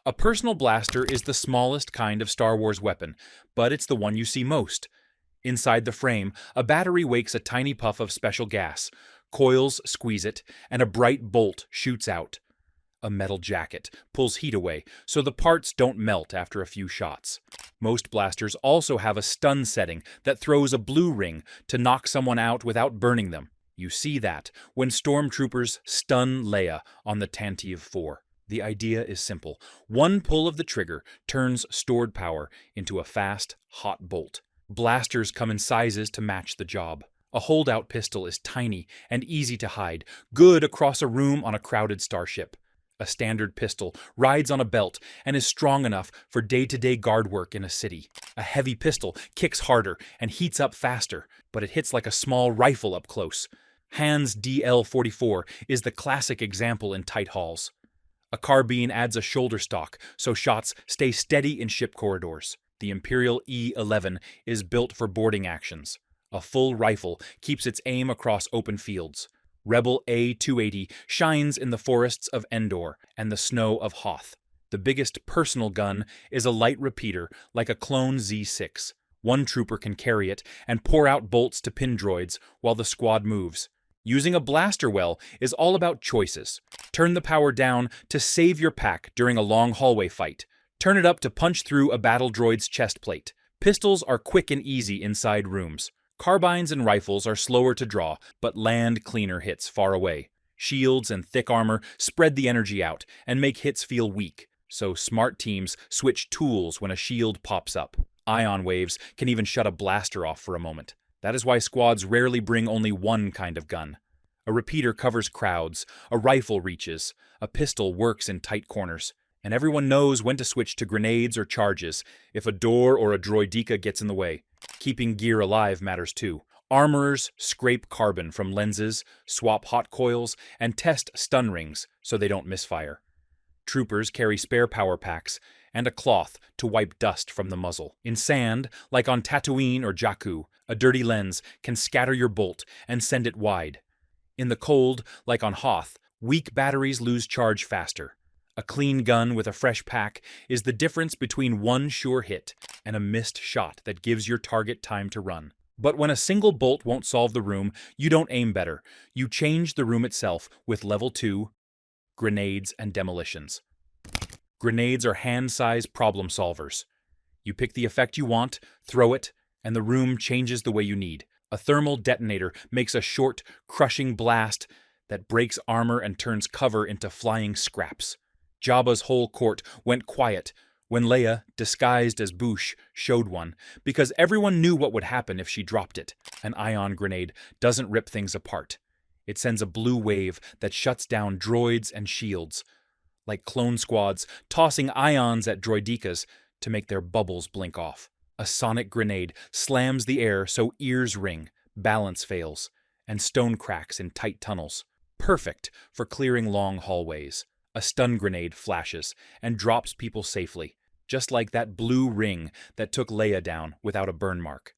A personal blaster is the smallest kind of Star Wars weapon, but it's the one you see most. Inside the frame, a battery wakes a tiny puff of special gas. Coils squeeze it, and a bright bolt shoots out. A metal jacket pulls heat away, so the parts don't melt after a few shots. Most blasters also have a stun setting that throws a blue ring to knock someone out without burning them. You see that when stormtroopers stun Leia on the Tantive 4. The idea is simple. One pull of the trigger turns stored power into a fast, hot bolt. Blasters come in sizes to match the job. A holdout pistol is tiny and easy to hide, good across a room on a crowded starship. A standard pistol rides on a belt and is strong enough for day-to-day guard work in a city. A heavy pistol kicks harder and heats up faster, but it hits like a small rifle up close. Han's DL-44 is the classic example in tight halls. A carbine adds a shoulder stock, so shots stay steady in ship corridors. The Imperial E-11 is built for boarding actions. A full rifle keeps its aim across open fields. Rebel A-280 shines in the forests of Endor and the snow of Hoth. The biggest personal gun is a light repeater like a clone Z6. One trooper can carry it and pour out bolts to pin droids while the squad moves. Using a blaster well is all about choices. Turn the power down to save your pack during a long hallway fight. Turn it up to punch through a battle droid's chest plate. Pistols are quick and easy inside rooms. Carbines and rifles are slower to draw, but land cleaner hits far away. Shields and thick armor spread the energy out and make hits feel weak, so smart teams switch tools when a shield pops up. Ion waves can even shut a blaster off for a moment. That is why squads rarely bring only one kind of gun. A repeater covers crowds, a rifle reaches, a pistol works in tight corners, and everyone knows when to switch to grenades or charges if a door or a droideka gets in the way. Keeping gear alive matters too. Armorers scrape carbon from lenses, swap hot coils, and test stun rings so they don't misfire. Troopers carry spare power packs and a cloth to wipe dust from the muzzle. In sand, like on Tatooine or Jakku, a dirty lens can scatter your bolt and send it wide. In the cold, like on Hoth, weak batteries lose charge faster. A clean gun with a fresh pack is the difference between one sure hit and a missed shot that gives your target time to run. But when a single bolt won't solve the room, you don't aim better. You change the room itself with Level 2, grenades and demolitions. Grenades are hand-sized problem solvers. You pick the effect you want, throw it, and the room changes the way you need. A thermal detonator makes a short, crushing blast that breaks armor and turns cover into flying scraps. Jabba's whole court went quiet when Leia, disguised as Boushh, showed one, because everyone knew what would happen if she dropped it. An ion grenade doesn't rip things apart. It sends a blue wave that shuts down droids and shields, like clone squads tossing ions at droidekas to make their bubbles blink off. A sonic grenade slams the air so ears ring, balance fails, and stone cracks in tight tunnels. Perfect for clearing long hallways. A stun grenade flashes and drops people safely, just like that blue ring that took Leia down without a burn mark.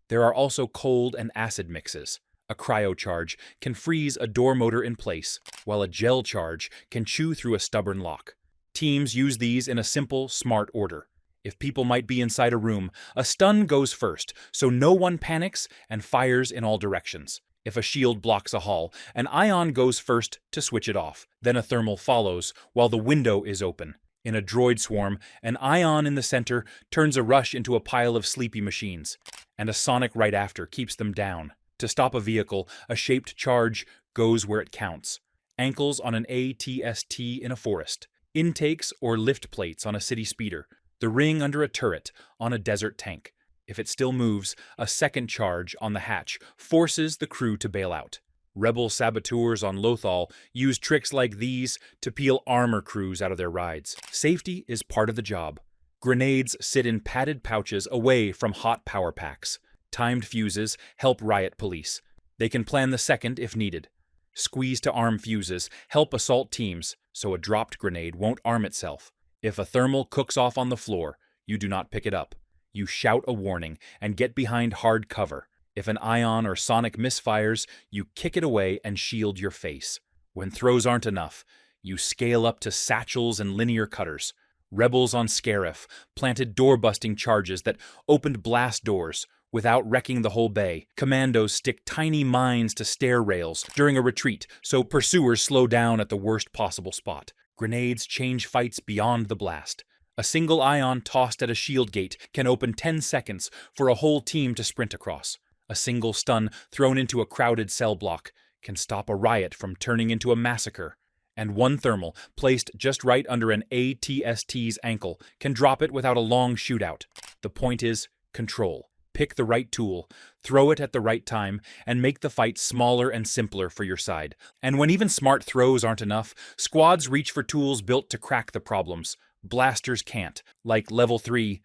There are also cold and acid mixes. A cryocharge can freeze a door motor in place, while a gel charge can chew through a stubborn lock. Teams use these in a simple, smart order. If people might be inside a room, a stun goes first, so no one panics and fires in all directions. If a shield blocks a hall, an ion goes first to switch it off. Then a thermal follows while the window is open. In a droid swarm, an ion in the center turns a rush into a pile of sleepy machines, and a sonic right after keeps them down. To stop a vehicle, a shaped charge goes where it counts. Ankles on an ATST in a forest. Intakes or lift plates on a city speeder. The ring under a turret on a desert tank. If it still moves, a second charge on the hatch forces the crew to bail out. Rebel saboteurs on Lothal use tricks like these to peel armor crews out of their rides. Safety is part of the job. Grenades sit in padded pouches away from hot power packs. Timed fuses help riot police. They can plan the second if needed. Squeeze-to-arm fuses help assault teams, so a dropped grenade won't arm itself. If a thermal cooks off on the floor, you do not pick it up. You shout a warning and get behind hard cover. If an ion or sonic misfires, you kick it away and shield your face. When throws aren't enough, you scale up to satchels and linear cutters. Rebels on Scarif planted door-busting charges that opened blast doors without wrecking the whole bay. Commandos stick tiny mines to stair rails during a retreat, so pursuers slow down at the worst possible spot. Grenades change fights beyond the blast. A single ion tossed at a shield gate can open 10 seconds for a whole team to sprint across. A single stun thrown into a crowded cell block can stop a riot from turning into a massacre. And one thermal, placed just right under an ATST's ankle, can drop it without a long shootout. The point is control. Pick the right tool, throw it at the right time, and make the fight smaller and simpler for your side. And when even smart throws aren't enough, squads reach for tools built to crack the problems. Blasters can't, like Level 3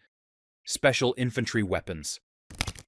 Special Infantry Weapons.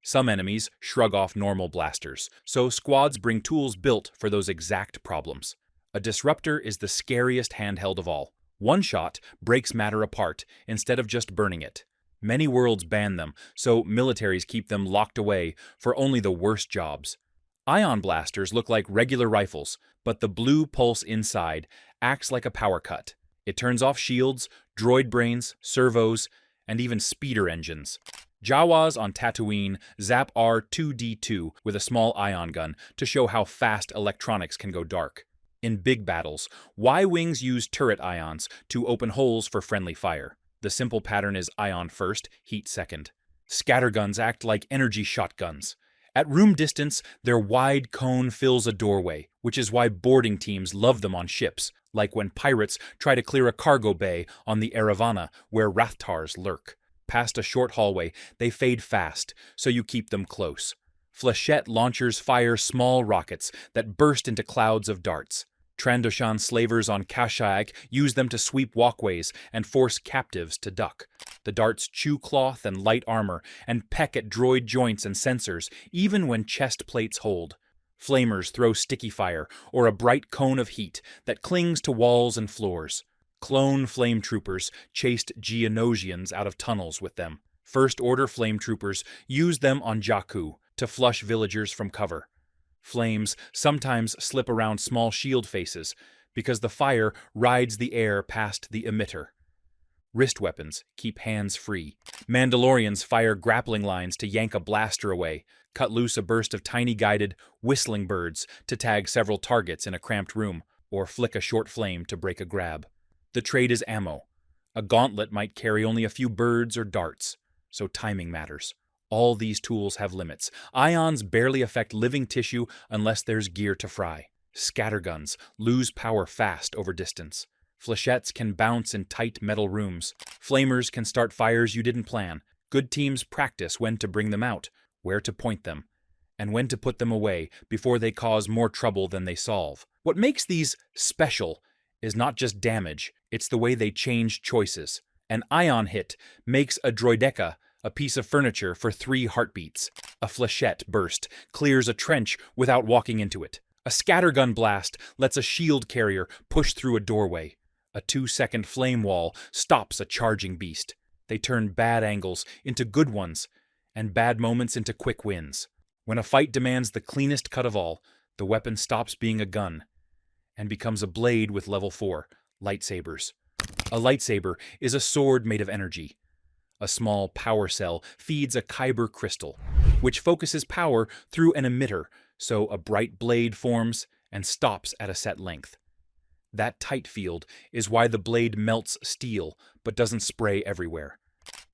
Some enemies shrug off normal blasters, so squads bring tools built for those exact problems. A disruptor is the scariest handheld of all. One shot breaks matter apart instead of just burning it. Many worlds ban them, so militaries keep them locked away for only the worst jobs. Ion blasters look like regular rifles, but the blue pulse inside acts like a power cut. It turns off shields, droid brains, servos, and even speeder engines. Jawas on Tatooine zap R2-D2 with a small ion gun to show how fast electronics can go dark. In big battles, Y-Wings use turret ions to open holes for friendly fire. The simple pattern is ion first, heat second. Scatterguns act like energy shotguns. At room distance, their wide cone fills a doorway, which is why boarding teams love them on ships, like when pirates try to clear a cargo bay on the Eravana, where Rathtars lurk. Past a short hallway, they fade fast, so you keep them close. Flechette launchers fire small rockets that burst into clouds of darts. Trandoshan slavers on Kashyyyk use them to sweep walkways and force captives to duck. The darts chew cloth and light armor and peck at droid joints and sensors, even when chest plates hold. Flamers throw sticky fire or a bright cone of heat that clings to walls and floors. Clone flame troopers chased Geonosians out of tunnels with them. First Order flame troopers use them on Jakku to flush villagers from cover. Flames sometimes slip around small shield faces because the fire rides the air past the emitter. Wrist weapons keep hands free. Mandalorians fire grappling lines to yank a blaster away, cut loose a burst of tiny guided, whistling birds to tag several targets in a cramped room, or flick a short flame to break a grab. The trade is ammo. A gauntlet might carry only a few birds or darts, so timing matters. All these tools have limits. Ions barely affect living tissue unless there's gear to fry. Scatterguns lose power fast over distance. Flechettes can bounce in tight metal rooms. Flamers can start fires you didn't plan. Good teams practice when to bring them out, where to point them, and when to put them away before they cause more trouble than they solve. What makes these special is not just damage, it's the way they change choices. An ion hit makes a droideka a piece of furniture for 3 heartbeats. A flechette burst clears a trench without walking into it. A scattergun blast lets a shield carrier push through a doorway. A 2-second flame wall stops a charging beast. They turn bad angles into good ones, and bad moments into quick wins. When a fight demands the cleanest cut of all, the weapon stops being a gun and becomes a blade with level 4, lightsabers. A lightsaber is a sword made of energy. A small power cell feeds a kyber crystal, which focuses power through an emitter, so a bright blade forms and stops at a set length. That tight field is why the blade melts steel but doesn't spray everywhere.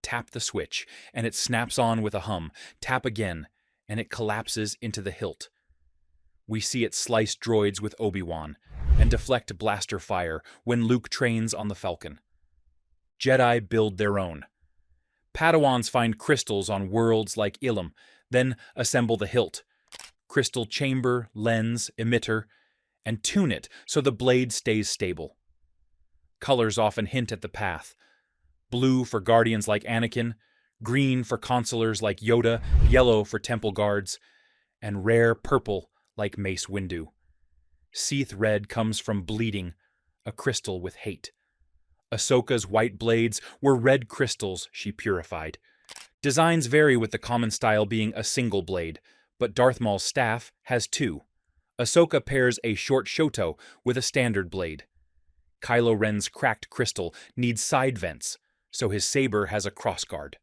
Tap the switch, and it snaps on with a hum. Tap again, and it collapses into the hilt. We see it slice droids with Obi-Wan, and deflect blaster fire when Luke trains on the Falcon. Jedi build their own. Padawans find crystals on worlds like Ilum, then assemble the hilt. Crystal chamber, lens, emitter, and tune it so the blade stays stable. Colors often hint at the path. Blue for guardians like Anakin, green for consulars like Yoda, yellow for temple guards, and rare purple like Mace Windu. Seath red comes from bleeding, a crystal with hate. Ahsoka's white blades were red crystals she purified. Designs vary with the common style being a single blade, but Darth Maul's staff has 2. Ahsoka pairs a short shoto with a standard blade. Kylo Ren's cracked crystal needs side vents, so his saber has a crossguard.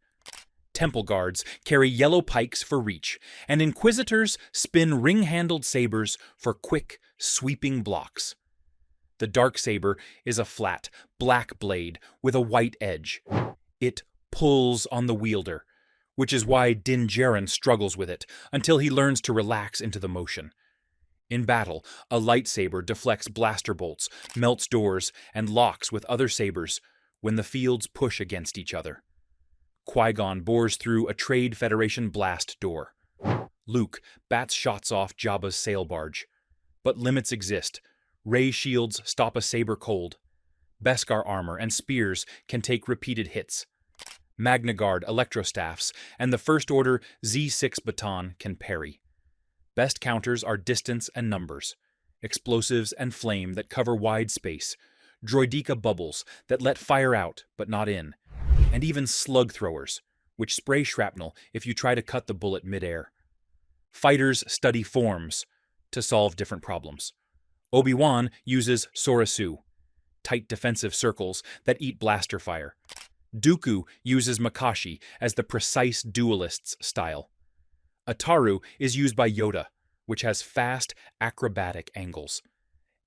Temple guards carry yellow pikes for reach, and Inquisitors spin ring-handled sabers for quick, sweeping blocks. The Darksaber is a flat, black blade with a white edge. It pulls on the wielder, which is why Din Djarin struggles with it until he learns to relax into the motion. In battle, a lightsaber deflects blaster bolts, melts doors, and locks with other sabers when the fields push against each other. Qui-Gon bores through a Trade Federation blast door. Luke bats shots off Jabba's sail barge. But limits exist. Ray shields stop a saber cold. Beskar armor and spears can take repeated hits. Magna Guard electrostaffs and the First Order Z6 baton can parry. Best counters are distance and numbers, explosives and flame that cover wide space, droideka bubbles that let fire out but not in, and even slug throwers, which spray shrapnel if you try to cut the bullet midair. Fighters study forms to solve different problems. Obi-Wan uses Sorasu, tight defensive circles that eat blaster fire. Dooku uses Makashi as the precise duelist's style. Ataru is used by Yoda, which has fast, acrobatic angles.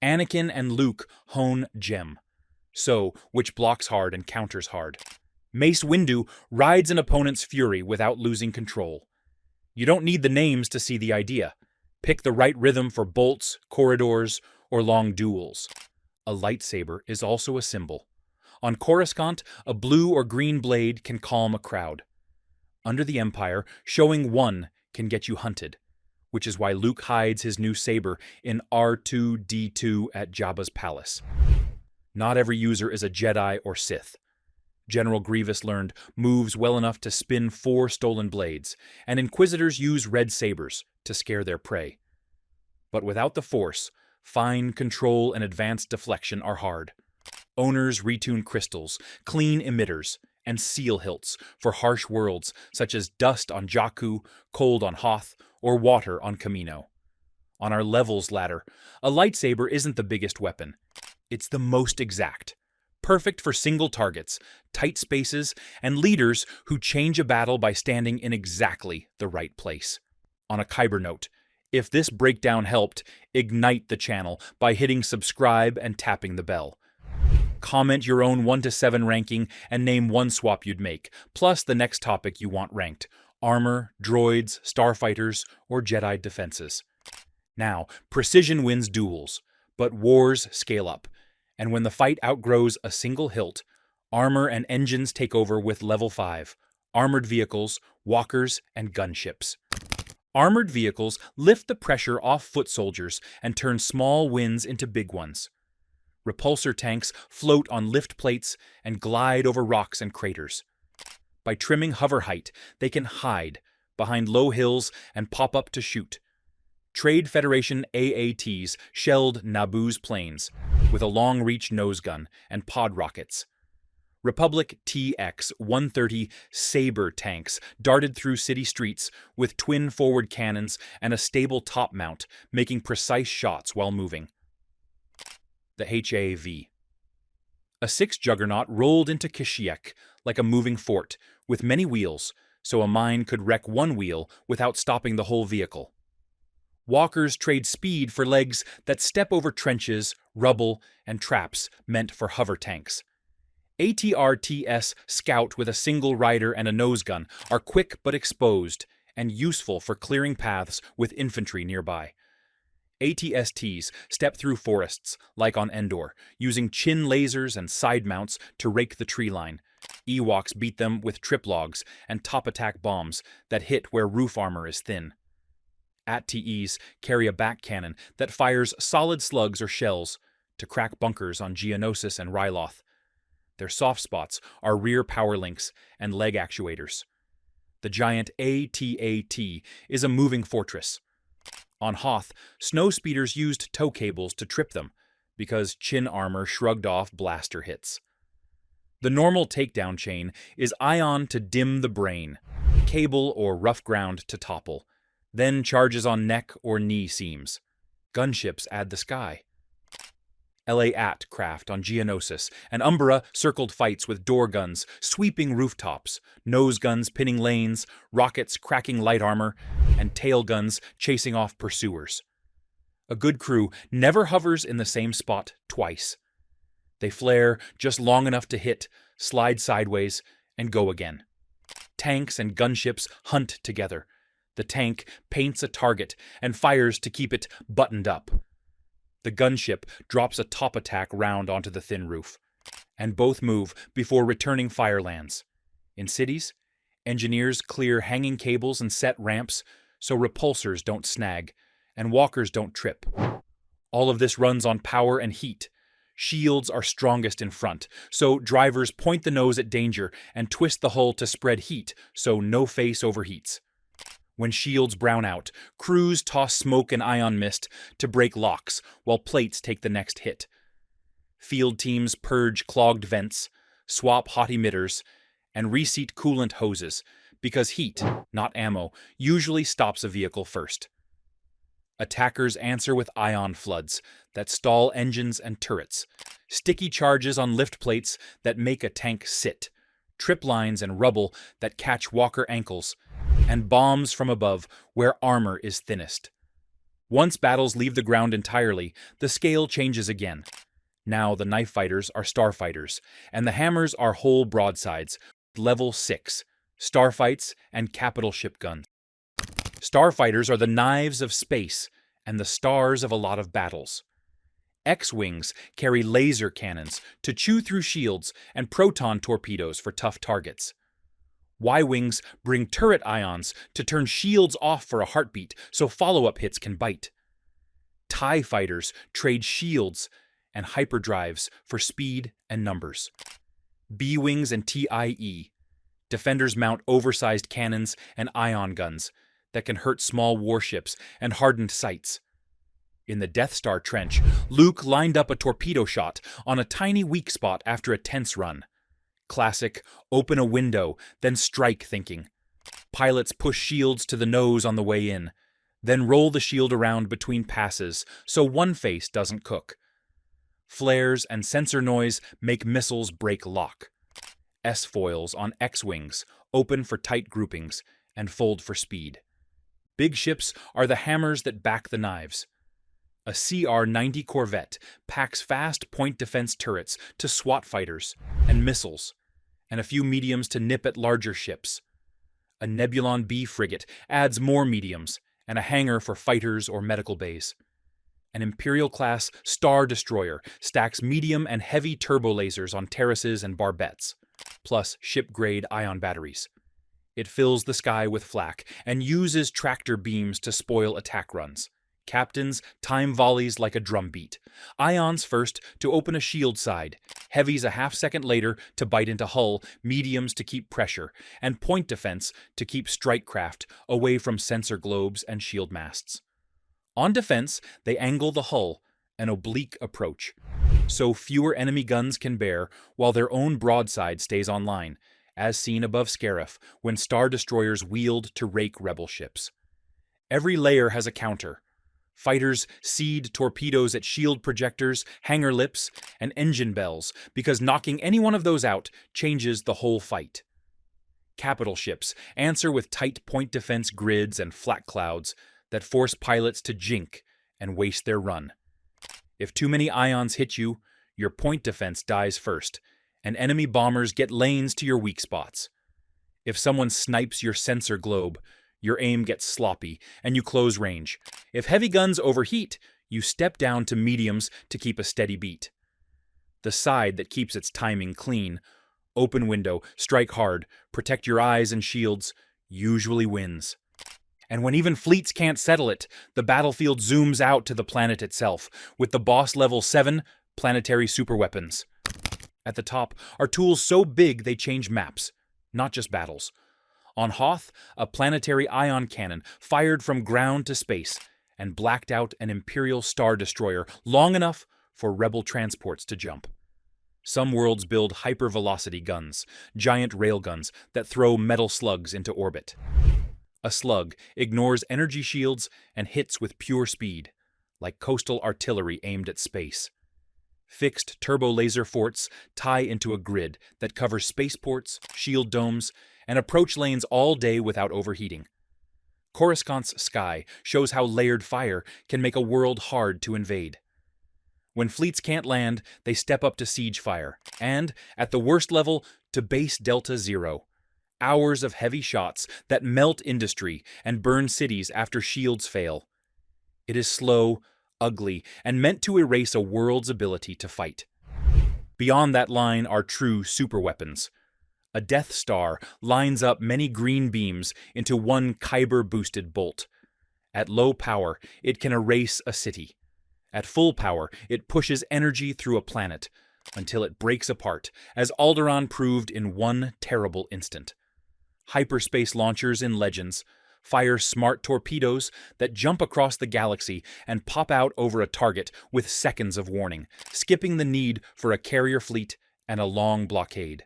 Anakin and Luke hone Gem, so which blocks hard and counters hard. Mace Windu rides an opponent's fury without losing control. You don't need the names to see the idea. Pick the right rhythm for bolts, corridors, or long duels. A lightsaber is also a symbol. On Coruscant, a blue or green blade can calm a crowd. Under the Empire, showing one can get you hunted, which is why Luke hides his new saber in R2-D2 at Jabba's palace. Not every user is a Jedi or Sith. General Grievous learned moves well enough to spin 4 stolen blades, and Inquisitors use red sabers to scare their prey. But without the Force, fine control and advanced deflection are hard. Owners retune crystals, clean emitters, and seal hilts for harsh worlds such as dust on Jakku, cold on Hoth, or water on Kamino. On our levels ladder, a lightsaber isn't the biggest weapon. It's the most exact. Perfect for single targets, tight spaces, and leaders who change a battle by standing in exactly the right place. On a Kyber note, if this breakdown helped, ignite the channel by hitting subscribe and tapping the bell. Comment your own 1 to 7 ranking and name one swap you'd make, plus the next topic you want ranked: armor, droids, starfighters, or Jedi defenses. Now, precision wins duels, but wars scale up, and when the fight outgrows a single hilt, armor and engines take over with level 5, armored vehicles, walkers, and gunships. Armored vehicles lift the pressure off foot soldiers and turn small wins into big ones. Repulsor tanks float on lift plates and glide over rocks and craters. By trimming hover height, they can hide behind low hills and pop up to shoot. Trade Federation AATs shelled Naboo's plains with a long-reach nose gun and pod rockets. Republic TX-130 Saber tanks darted through city streets with twin forward cannons and a stable top mount, making precise shots while moving. The HAV. A 6 juggernaut rolled into Kashyyyk like a moving fort, with many wheels, so a mine could wreck one wheel without stopping the whole vehicle. Walkers trade speed for legs that step over trenches, rubble, and traps meant for hover tanks. ATR-TS Scout with a single rider and a nose gun are quick but exposed, and useful for clearing paths with infantry nearby. ATSTs step through forests, like on Endor, using chin lasers and side mounts to rake the tree line. Ewoks beat them with trip logs and top-attack bombs that hit where roof armor is thin. AT-TEs carry a back cannon that fires solid slugs or shells to crack bunkers on Geonosis and Ryloth. Their soft spots are rear power links and leg actuators. The giant AT-AT is a moving fortress. On Hoth, snow speeders used tow cables to trip them, because chin armor shrugged off blaster hits. The normal takedown chain is ion to dim the brain, cable or rough ground to topple, then charges on neck or knee seams. Gunships add the sky. LA-AT craft on Geonosis, and Umbra circled fights with door guns, sweeping rooftops, nose guns pinning lanes, rockets cracking light armor, and tail guns chasing off pursuers. A good crew never hovers in the same spot twice. They flare just long enough to hit, slide sideways, and go again. Tanks and gunships hunt together. The tank paints a target and fires to keep it buttoned up. The gunship drops a top attack round onto the thin roof, and both move before returning fire lands. In cities, engineers clear hanging cables and set ramps so repulsors don't snag and walkers don't trip. All of this runs on power and heat. Shields are strongest in front, so drivers point the nose at danger and twist the hull to spread heat so no face overheats. When shields brown out, crews toss smoke and ion mist to break locks while plates take the next hit. Field teams purge clogged vents, swap hot emitters, and reseat coolant hoses because heat, not ammo, usually stops a vehicle first. Attackers answer with ion floods that stall engines and turrets, sticky charges on lift plates that make a tank sit, trip lines and rubble that catch walker ankles, and bombs from above where armor is thinnest. Once battles leave the ground entirely, the scale changes again. Now the knife fighters are starfighters, and the hammers are whole broadsides, level 6, starfights and capital ship guns. Starfighters are the knives of space and the stars of a lot of battles. X-Wings carry laser cannons to chew through shields and proton torpedoes for tough targets. Y-Wings bring turret ions to turn shields off for a heartbeat so follow-up hits can bite. TIE fighters trade shields and hyperdrives for speed and numbers. B-Wings and TIE. Defenders mount oversized cannons and ion guns that can hurt small warships and hardened sights. In the Death Star trench, Luke lined up a torpedo shot on a tiny weak spot after a tense run. Classic, open a window, then strike thinking. Pilots push shields to the nose on the way in, then roll the shield around between passes so one face doesn't cook. Flares and sensor noise make missiles break lock. S-foils on X-Wings open for tight groupings and fold for speed. Big ships are the hammers that back the knives. A CR-90 Corvette packs fast point defense turrets to SWAT fighters and missiles, and a few mediums to nip at larger ships. A Nebulon B frigate adds more mediums and a hangar for fighters or medical bays. An Imperial-class Star Destroyer stacks medium and heavy turbo lasers on terraces and barbettes, plus ship-grade ion batteries. It fills the sky with flak and uses tractor beams to spoil attack runs. Captains time volleys like a drumbeat. Ions first to open a shield side, heavies a half-second later to bite into hull, mediums to keep pressure, and point defense to keep strike craft away from sensor globes and shield masts. On defense, they angle the hull, an oblique approach, so fewer enemy guns can bear while their own broadside stays online, as seen above Scarif when Star Destroyers wheeled to rake rebel ships. Every layer has a counter. Fighters seed torpedoes at shield projectors, hangar lips, and engine bells because knocking any one of those out changes the whole fight. Capital ships answer with tight point defense grids and flak clouds that force pilots to jink and waste their run. If too many ions hit you, your point defense dies first, and enemy bombers get lanes to your weak spots. If someone snipes your sensor globe, your aim gets sloppy, and you close range. If heavy guns overheat, you step down to mediums to keep a steady beat. The side that keeps its timing clean, open window, strike hard, protect your eyes and shields, usually wins. And when even fleets can't settle it, the battlefield zooms out to the planet itself, with the boss level 7 Planetary Superweapons. At the top are tools so big they change maps, not just battles. On Hoth, a planetary ion cannon fired from ground to space and blacked out an Imperial Star Destroyer long enough for rebel transports to jump. Some worlds build hypervelocity guns, giant railguns that throw metal slugs into orbit. A slug ignores energy shields and hits with pure speed, like coastal artillery aimed at space. Fixed turbo-laser forts tie into a grid that covers spaceports, shield domes, and approach lanes all day without overheating. Coruscant's sky shows how layered fire can make a world hard to invade. When fleets can't land, they step up to siege fire, and, at the worst level, to base Delta Zero. Hours of heavy shots that melt industry and burn cities after shields fail. It is slow, ugly, and meant to erase a world's ability to fight. Beyond that line are true superweapons. A Death Star lines up many green beams into one Kyber-boosted bolt. At low power, it can erase a city. At full power, it pushes energy through a planet, until it breaks apart, as Alderaan proved in one terrible instant. Hyperspace launchers in Legends fire smart torpedoes that jump across the galaxy and pop out over a target with seconds of warning, skipping the need for a carrier fleet and a long blockade.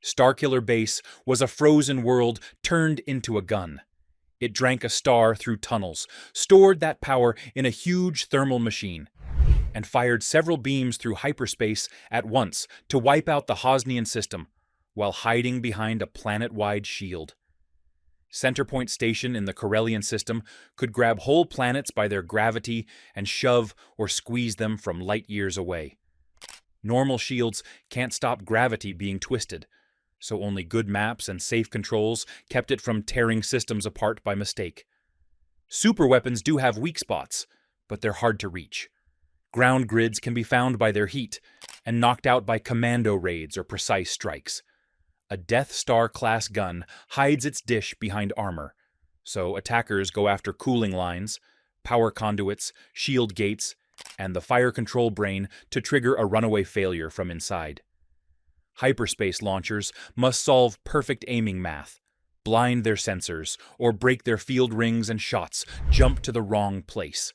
Starkiller Base was a frozen world turned into a gun. It drank a star through tunnels, stored that power in a huge thermal machine, and fired several beams through hyperspace at once to wipe out the Hosnian system, while hiding behind a planet-wide shield. Centerpoint Station in the Corellian system could grab whole planets by their gravity and shove or squeeze them from light years away. Normal shields can't stop gravity being twisted, so only good maps and safe controls kept it from tearing systems apart by mistake. Superweapons do have weak spots, but they're hard to reach. Ground grids can be found by their heat, and knocked out by commando raids or precise strikes. A Death Star-class gun hides its dish behind armor, so attackers go after cooling lines, power conduits, shield gates, and the fire control brain to trigger a runaway failure from inside. Hyperspace launchers must solve perfect aiming math, blind their sensors, or break their field rings and shots jump to the wrong place.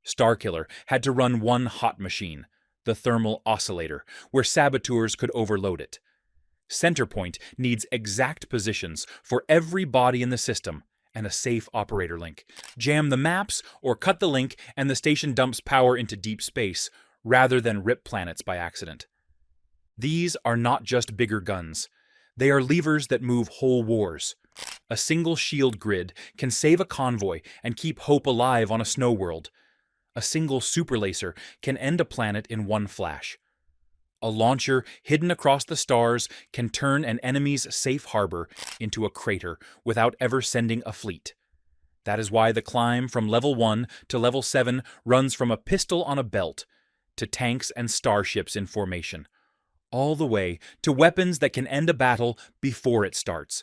Starkiller had to run one hot machine, the thermal oscillator, where saboteurs could overload it. Centerpoint needs exact positions for every body in the system and a safe operator link. Jam the maps or cut the link and the station dumps power into deep space, rather than rip planets by accident. These are not just bigger guns. They are levers that move whole wars. A single shield grid can save a convoy and keep hope alive on a snow world. A single superlaser can end a planet in one flash. A launcher hidden across the stars can turn an enemy's safe harbor into a crater without ever sending a fleet. That is why the climb from level 1 to level 7 runs from a pistol on a belt to tanks and starships in formation, all the way to weapons that can end a battle before it starts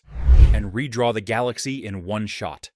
and redraw the galaxy in one shot.